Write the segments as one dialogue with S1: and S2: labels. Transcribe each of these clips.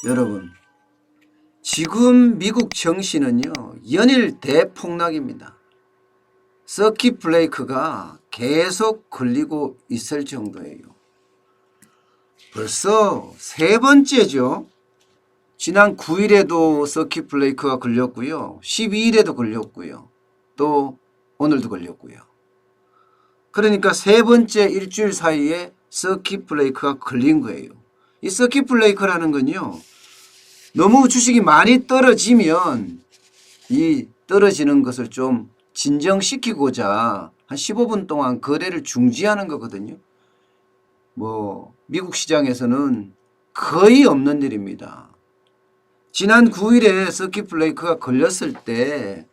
S1: 여러분, 지금 미국 증시는요, 연일 대폭락입니다. 서킷 브레이크가 계속 걸리고 있을 정도예요. 벌써 세 번째죠. 지난 9일에도 서킷 브레이크가 걸렸고요. 12일에도 걸렸고요. 또 오늘도 걸렸고요. 그러니까 세 번째 일주일 사이에 서킷 브레이크가 걸린 거예요. 이 서킷 브레이크라는 건요, 너무 주식이 많이 떨어지면 이 떨어지는 것을 좀 진정시키고자 한 15분 동안 거래를 중지하는 거거든요. 미국 시장에서는 거의 없는 일입니다. 지난 9일에 서킷 브레이크가 걸렸을 때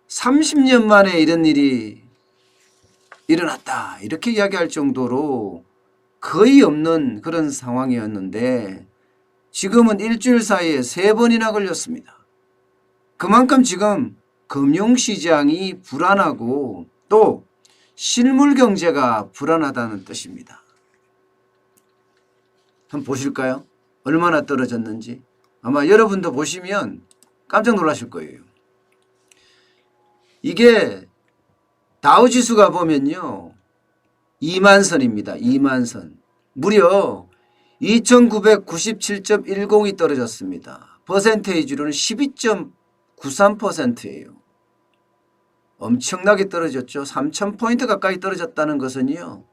S1: 30년 만에 이런 일이 일어났다, 이렇게 이야기할 정도로 거의 없는 그런 상황이었는데 지금은 일주일 사이에 3번이나 걸렸습니다. 그만큼 지금 금융시장이 불안하고 또 실물 경제가 불안하다는 뜻입니다. 한번 보실까요? 얼마나 떨어졌는지. 아마 여러분도 보시면 깜짝 놀라실 거예요. 이게 다우지수가 보면요, 2만선입니다. 2만선. 무려 2997.10이 떨어졌습니다. 퍼센테이지로는 12.93%예요. 엄청나게 떨어졌죠. 3000포인트 가까이 떨어졌다는 것은요,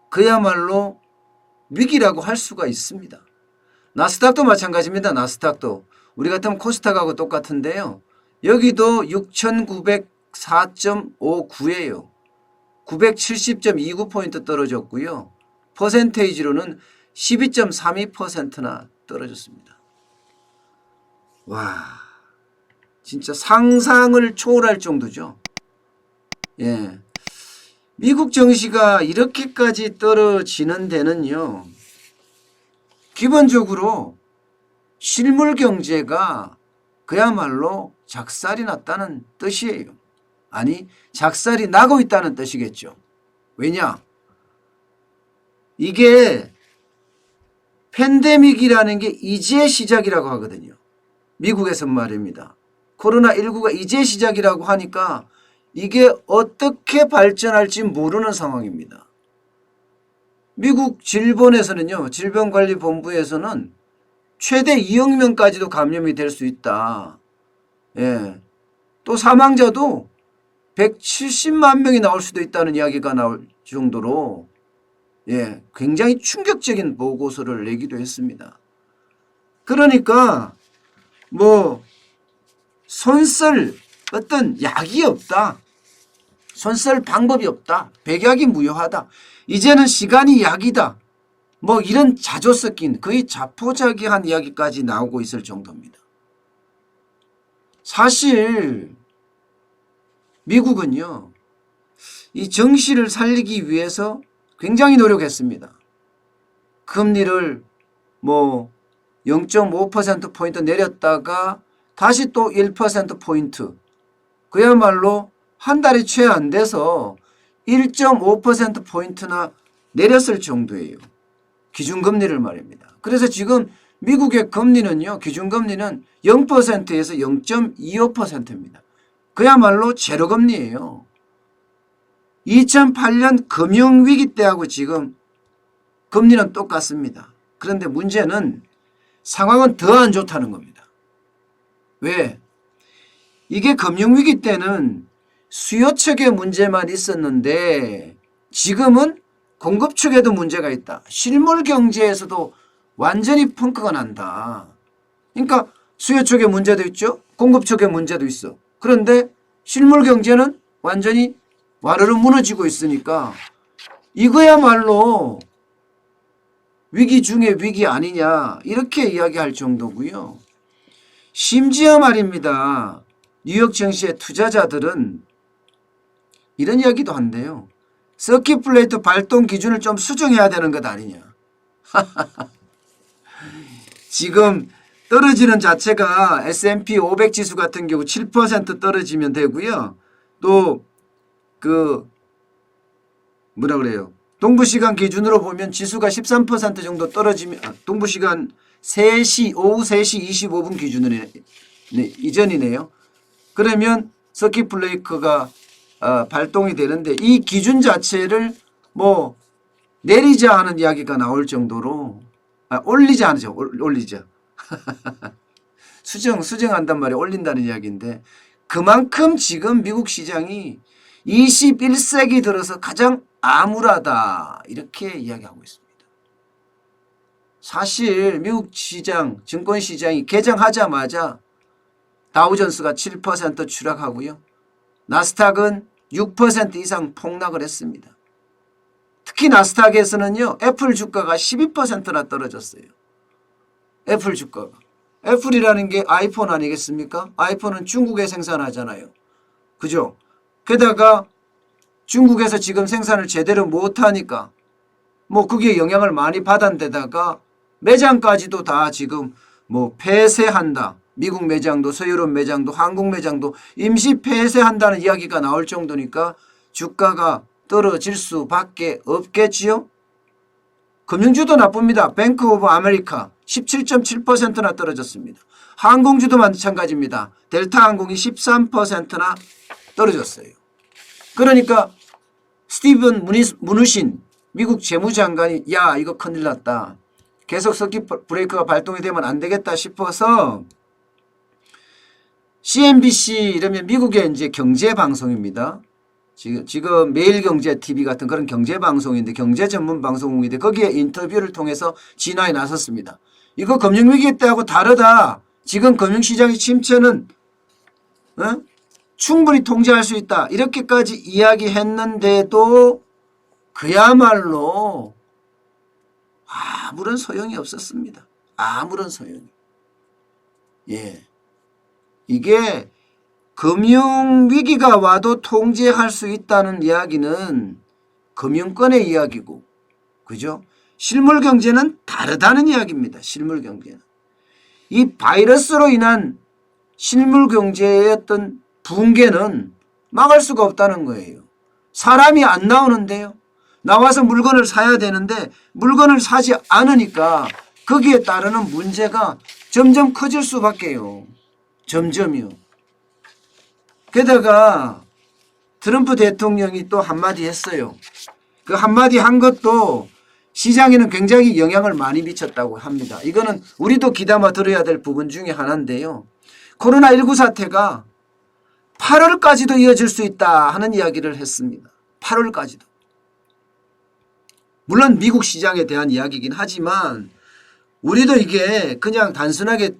S1: 그야말로 위기라고 할 수가 있습니다. 나스닥도 마찬가지입니다. 나스닥도. 우리 같으면 코스닥하고 똑같은데요. 여기도 6904.59예요. 970.29포인트 떨어졌고요. 퍼센테이지로는 12.32%나 떨어졌습니다. 와, 진짜 상상을 초월할 정도죠. 예. 미국 증시가 이렇게까지 떨어지는 데는요, 기본적으로 실물 경제가 그야말로 작살이 났다는 뜻이에요. 아니, 작살이 나고 있다는 뜻이겠죠. 왜냐? 이게 팬데믹이라는 게 이제 시작이라고 하거든요. 미국에선 말입니다. 코로나19가 이제 시작이라고 하니까 이게 어떻게 발전할지 모르는 상황입니다. 미국 질본에서는요, 질병관리본부에서는 최대 2억 명까지도 감염이 될 수 있다. 예. 또 사망자도 170만 명이 나올 수도 있다는 이야기가 나올 정도로, 예, 굉장히 충격적인 보고서를 내기도 했습니다. 그러니까 손쓸 어떤 약이 없다, 손쓸 방법이 없다, 백약이 무효하다, 이제는 시간이 약이다, 이런 자조 섞인 거의 자포자기한 이야기까지 나오고 있을 정도입니다. 사실 미국은요, 이 증시를 살리기 위해서 굉장히 노력했습니다. 금리를 0.5%포인트 내렸다가 다시 또 1%포인트, 그야말로 한 달이 채 안 돼서 1.5%포인트나 내렸을 정도예요. 기준금리를 말입니다. 그래서 지금 미국의 금리는요, 기준금리는 0%에서 0.25%입니다. 그야말로 제로금리예요. 2008년 금융위기 때하고 지금 금리는 똑같습니다. 그런데 문제는 상황은 더 안 좋다는 겁니다. 왜? 이게 금융위기 때는 수요 측의 문제만 있었는데 지금은 공급 측에도 문제가 있다. 실물 경제에서도 완전히 펑크가 난다. 그러니까 수요 측의 문제도 있죠. 공급 측의 문제도 있어. 그런데 실물 경제는 완전히 와르르 무너지고 있으니까 이거야말로 위기 중에 위기 아니냐, 이렇게 이야기할 정도고요. 심지어 말입니다, 뉴욕 증시의 투자자들은 이런 이야기도 한대요. 서킷 플레이트 발동 기준을 좀 수정해야 되는 것 아니냐. 지금 떨어지는 자체가 S&P 500 지수 같은 경우 7% 떨어지면 되고요. 또 동부시간 기준으로 보면 지수가 13% 정도 떨어지면, 동부시간 오후 3시 25분 기준으로 이전이네요. 그러면 서킷 브레이커가 발동이 되는데 이 기준 자체를 뭐 내리자 하는 이야기가 나올 정도로 올리자 하죠. 올리자. 수정한단 말이에요. 올린다는 이야기인데 그만큼 지금 미국 시장이 21세기 들어서 가장 암울하다 이렇게 이야기하고 있습니다. 사실 미국 시장, 증권시장이 개장하자마자 다우존스가 7% 추락하고요. 나스닥은 6% 이상 폭락을 했습니다. 특히 나스닥에서는요. 애플 주가가 12%나 떨어졌어요. 애플 주가가. 애플이라는 게 아이폰 아니겠습니까? 아이폰은 중국에 생산하잖아요. 그죠? 게다가 중국에서 지금 생산을 제대로 못하니까 뭐 그게 영향을 많이 받은 데다가 매장까지도 다 지금 뭐 폐쇄한다. 미국 매장도 서유럽 매장도 한국 매장도 임시 폐쇄한다는 이야기가 나올 정도니까 주가가 떨어질 수밖에 없겠지요. 금융주도 나쁩니다. 뱅크 오브 아메리카 17.7%나 떨어졌습니다. 항공주도 마찬가지입니다. 델타 항공이 13%나 떨어졌어요. 그러니까 스티븐 무누신 미국 재무장관이 야 이거 큰일 났다. 계속 서킷 브레이커가 발동이 되면 안 되겠다 싶어서 CNBC 이러면 미국의 이제 경제 방송입니다. 지금 매일경제TV 같은 그런 경제 방송인데 경제 전문 방송국인데 거기에 인터뷰를 통해서 진화에 나섰습니다. 이거 금융위기 때하고 다르다. 지금 금융시장의 침체는 충분히 통제할 수 있다. 이렇게까지 이야기했는데도 그야말로 아무런 소용이 없었습니다. 아무런 소용이. 예. 이게 금융위기가 와도 통제할 수 있다는 이야기는 금융권의 이야기고, 그죠? 실물경제는 다르다는 이야기입니다. 실물경제는. 이 바이러스로 인한 실물경제의 어떤 붕괴는 막을 수가 없다는 거예요. 사람이 안 나오는데요. 나와서 물건을 사야 되는데 물건을 사지 않으니까 거기에 따르는 문제가 점점 커질 수밖에요. 점점이요. 게다가 트럼프 대통령이 또 한마디 했어요. 그 한마디 한 것도 시장에는 굉장히 영향을 많이 미쳤다고 합니다. 이거는 우리도 귀담아 들어야 될 부분 중에 하나인데요. 코로나19 사태가 8월까지도 이어질 수 있다 하는 이야기를 했습니다. 8월까지도. 물론 미국 시장에 대한 이야기이긴 하지만 우리도 이게 그냥 단순하게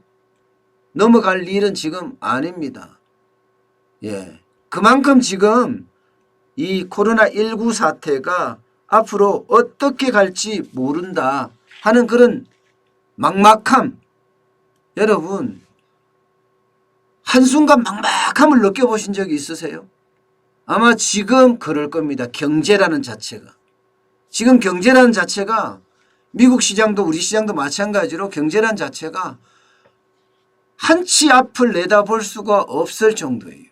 S1: 넘어갈 일은 지금 아닙니다. 예. 그만큼 지금 이 코로나19 사태가 앞으로 어떻게 갈지 모른다 하는 그런 막막함. 여러분, 한순간 막막함을 느껴보신 적이 있으세요? 아마 지금 그럴 겁니다. 경제라는 자체가. 지금 경제라는 자체가 미국 시장도 우리 시장도 마찬가지로 경제라는 자체가 한치 앞을 내다볼 수가 없을 정도예요.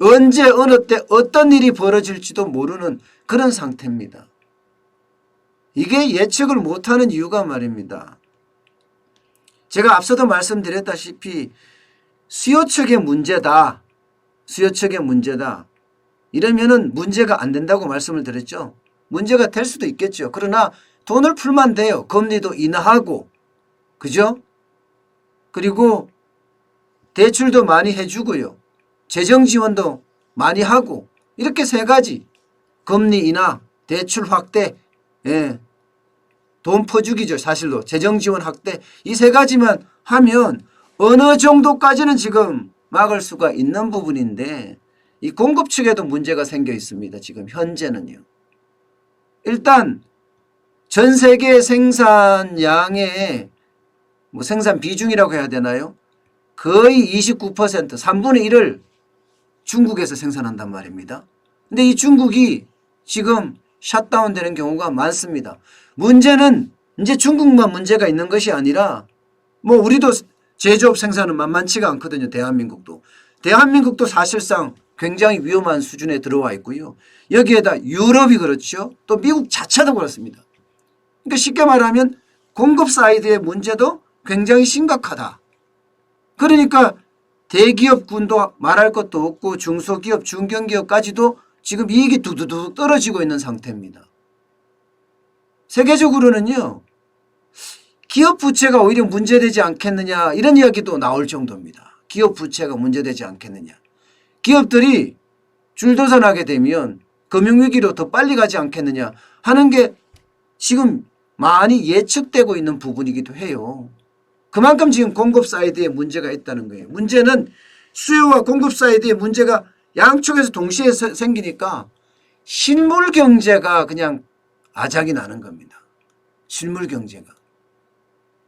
S1: 언제 어느 때 어떤 일이 벌어질지도 모르는 그런 상태입니다. 이게 예측을 못하는 이유가 말입니다. 제가 앞서도 말씀드렸다시피 수요 측의 문제다. 수요 측의 문제다. 이러면은 문제가 안 된다고 말씀을 드렸죠. 문제가 될 수도 있겠죠. 그러나 돈을 풀면 돼요. 금리도 인하하고. 그죠? 그리고 대출도 많이 해주고요. 재정 지원도 많이 하고 이렇게 세 가지 금리 인하, 대출 확대, 예. 돈 퍼주기죠. 사실로 재정 지원 확대 이 세 가지만 하면 어느 정도까지는 지금 막을 수가 있는 부분인데 이 공급 측에도 문제가 생겨 있습니다. 지금 현재는요. 일단 전 세계 생산량의 뭐 생산 비중이라고 해야 되나요? 거의 29% 3분의 1을 중국에서 생산한단 말입니다. 근데 이 중국이 지금 셧다운 되는 경우가 많습니다. 문제는 이제 중국만 문제가 있는 것이 아니라 뭐 우리도 제조업 생산은 만만치가 않거든요. 대한민국도 사실상 굉장히 위험한 수준에 들어와 있고요. 여기에다 유럽이 그렇죠. 또 미국 자체도 그렇습니다. 그러니까 쉽게 말하면 공급 사이드의 문제도 굉장히 심각하다. 그러니까 대기업군도 말할 것도 없고 중소기업, 중견기업까지도 지금 이익이 두두두 떨어지고 있는 상태입니다. 세계적으로는요. 기업 부채가 오히려 문제되지 않겠느냐 이런 이야기도 나올 정도입니다. 기업 부채가 문제되지 않겠느냐. 기업들이 줄도산하게 되면 금융위기로 더 빨리 가지 않겠느냐 하는 게 지금 많이 예측되고 있는 부분이기도 해요. 그만큼 지금 공급 사이드에 문제가 있다는 거예요. 문제는 수요와 공급 사이드에 문제가 양쪽에서 동시에 생기니까 실물 경제가 그냥 아작이 나는 겁니다. 실물 경제가.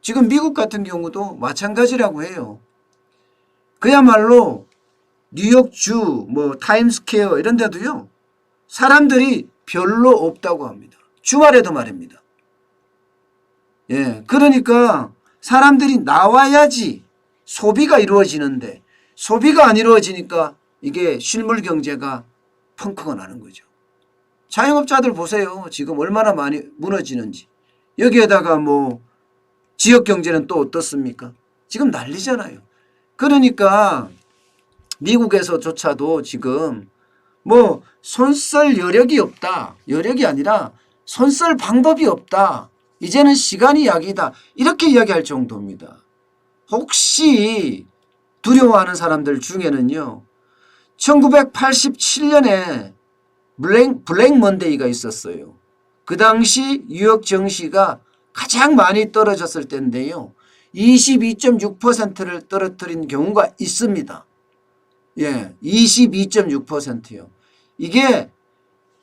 S1: 지금 미국 같은 경우도 마찬가지라고 해요. 그야말로 뉴욕주, 타임스퀘어 이런 데도요. 사람들이 별로 없다고 합니다. 주말에도 말입니다. 예, 그러니까 사람들이 나와야지 소비가 이루어지는데 소비가 안 이루어지니까 이게 실물 경제가 펑크가 나는 거죠. 자영업자들 보세요. 지금 얼마나 많이 무너지는지. 여기에다가 지역 경제는 또 어떻습니까? 지금 난리잖아요. 그러니까 미국에서조차도 지금 손쓸 여력이 없다. 여력이 아니라 손쓸 방법이 없다. 이제는 시간이 약이다. 이렇게 이야기할 정도입니다. 혹시 두려워하는 사람들 중에는요. 1987년에 블랙 먼데이가 있었어요. 그 당시 뉴욕 증시가 가장 많이 떨어졌을 때인데요. 22.6%를 떨어뜨린 경우가 있습니다. 예, 22.6%요. 이게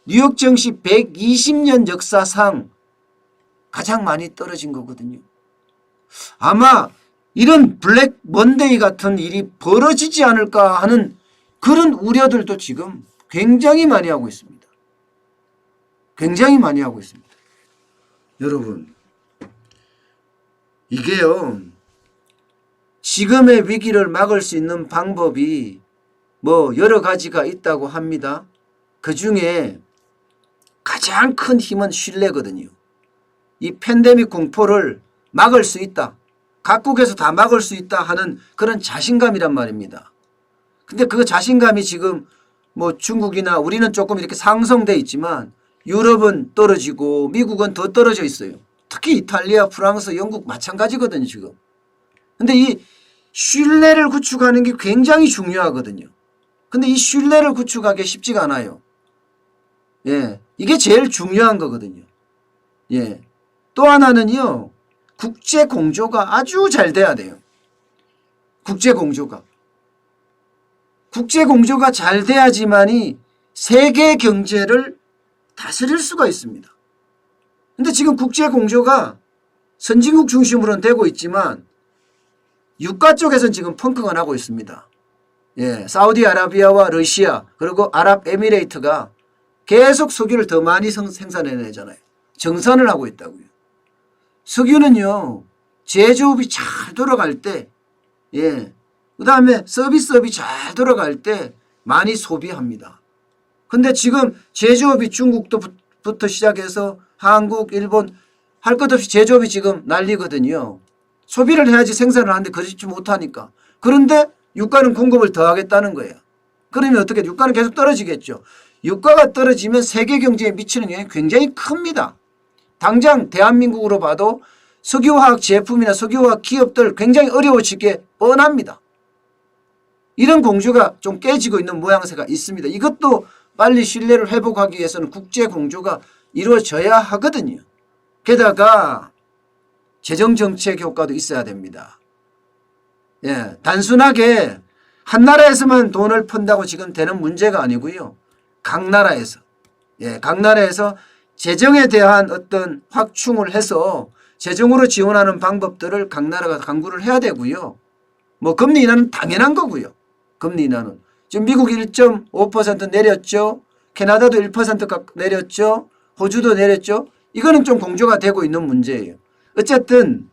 S1: 뉴욕 증시 120년 역사상 가장 많이 떨어진 거거든요. 아마 이런 블랙 먼데이 같은 일이 벌어지지 않을까 하는 그런 우려들도 지금 굉장히 많이 하고 있습니다. 굉장히 많이 하고 있습니다. 여러분, 이게요. 지금의 위기를 막을 수 있는 방법이 여러 가지가 있다고 합니다. 그 중에 가장 큰 힘은 신뢰거든요. 이 팬데믹 공포를 막을 수 있다. 각국에서 다 막을 수 있다 하는 그런 자신감이란 말입니다. 근데 그 자신감이 지금 중국이나 우리는 조금 이렇게 상승돼 있지만 유럽은 떨어지고 미국은 더 떨어져 있어요. 특히 이탈리아, 프랑스, 영국 마찬가지거든요, 지금. 근데 이 신뢰를 구축하는 게 굉장히 중요하거든요. 근데 이 신뢰를 구축하기 쉽지가 않아요. 예. 이게 제일 중요한 거거든요. 예. 또 하나는요. 국제 공조가 아주 잘 돼야 돼요. 국제 공조가. 국제 공조가 잘 돼야지만이 세계 경제를 다스릴 수가 있습니다. 근데 지금 국제 공조가 선진국 중심으로는 되고 있지만 유가 쪽에서는 지금 펑크가 나고 있습니다. 예, 사우디아라비아와 러시아 그리고 아랍에미레이트가 계속 석유를 더 많이 생산해내잖아요. 정산을 하고 있다고요. 석유는요. 제조업이 잘 돌아갈 때 그 다음에 서비스업이 잘 돌아갈 때 많이 소비합니다. 근데 지금 제조업이 중국부터 시작해서 한국, 일본 할 것 없이 제조업이 지금 난리거든요. 소비를 해야지 생산을 하는데 그러지 못하니까. 그런데 유가는 공급을 더 하겠다는 거예요. 그러면 어떻게 유가는 계속 떨어지겠죠. 유가가 떨어지면 세계 경제에 미치는 영향이 굉장히 큽니다. 당장 대한민국으로 봐도 석유화학 제품이나 석유화학 기업들 굉장히 어려워질 게 뻔합니다. 이런 공조가 좀 깨지고 있는 모양새가 있습니다. 이것도 빨리 신뢰를 회복하기 위해서는 국제 공조가 이루어져야 하거든요. 게다가 재정정책 효과도 있어야 됩니다. 예, 단순하게 한 나라에서만 돈을 푼다고 지금 되는 문제가 아니고요. 각 나라에서 재정에 대한 어떤 확충을 해서 재정으로 지원하는 방법들을 각 나라가 강구를 해야 되고요. 금리 인하는 당연한 거고요. 금리 인하는. 지금 미국 1.5% 내렸죠. 캐나다도 1% 내렸죠. 호주도 내렸죠. 이거는 좀 공조가 되고 있는 문제예요. 어쨌든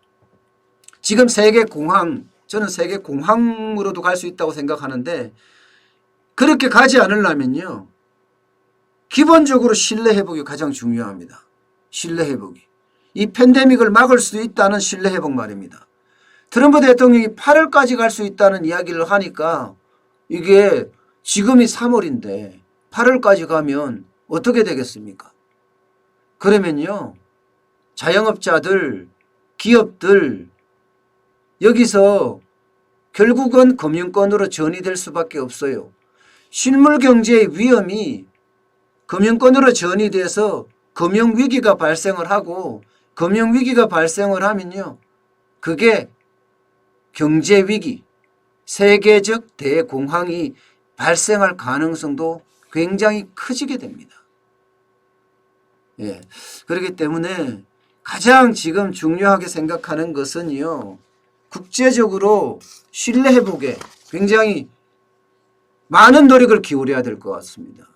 S1: 지금 세계공황, 저는 세계공황으로도 갈 수 있다고 생각하는데 그렇게 가지 않으려면요. 기본적으로 신뢰 회복이 가장 중요합니다. 신뢰 회복이. 이 팬데믹을 막을 수 있다는 신뢰 회복 말입니다. 트럼프 대통령이 8월까지 갈 수 있다는 이야기를 하니까 이게 지금이 3월인데 8월까지 가면 어떻게 되겠습니까? 그러면요, 자영업자들, 기업들 여기서 결국은 금융권으로 전이될 수밖에 없어요. 실물 경제의 위험이 금융권으로 전이돼서 금융위기가 발생을 하고, 금융위기가 발생을 하면요, 그게 경제위기, 세계적 대공황이 발생할 가능성도 굉장히 커지게 됩니다. 예. 그렇기 때문에 가장 지금 중요하게 생각하는 것은요, 국제적으로 신뢰 회복에 굉장히 많은 노력을 기울여야 될 것 같습니다.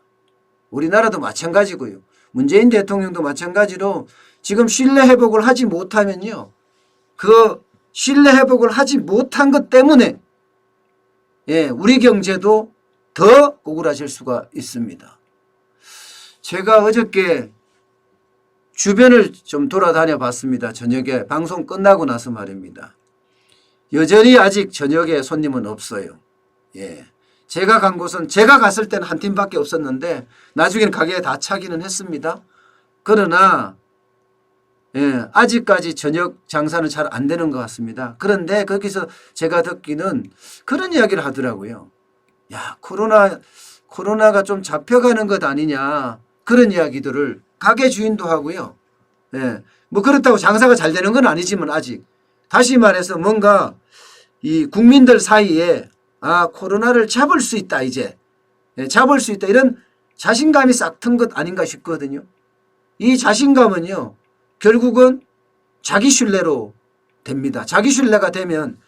S1: 우리나라도 마찬가지고요. 문재인 대통령도 마찬가지로 지금 신뢰 회복을 하지 못하면요, 그 신뢰 회복을 하지 못한 것 때문에 우리 경제도 더 고꾸라질 수가 있습니다. 제가 어저께 주변을 좀 돌아다녀 봤습니다. 저녁에 방송 끝나고 나서 말입니다. 여전히 아직 저녁에 손님은 없어요. 제가 간 곳은, 제가 갔을 때는 한 팀밖에 없었는데 나중에는 가게에 다 차기는 했습니다. 그러나 아직까지 저녁 장사는 잘 안 되는 것 같습니다. 그런데 거기서 제가 듣기는 그런 이야기를 하더라고요. 야, 코로나가 좀 잡혀가는 것 아니냐, 그런 이야기들을 가게 주인도 하고요. 뭐 그렇다고 장사가 잘 되는 건 아니지만 아직, 다시 말해서 뭔가 이 국민들 사이에 코로나를 잡을 수 있다, 이제 잡을 수 있다, 이런 자신감이 싹 튼 것 아닌가 싶거든요. 이 자신감은요, 결국은 자기 신뢰로 됩니다. 자기 신뢰가 되면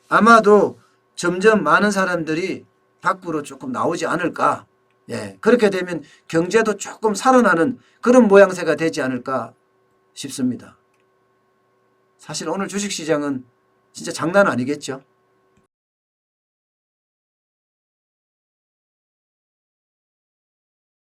S1: 아마도 점점 많은 사람들이 밖으로 조금 나오지 않을까. 그렇게 되면 경제도 조금 살아나는 그런 모양새가 되지 않을까 싶습니다. 사실 오늘 주식시장은 진짜 장난 아니겠죠.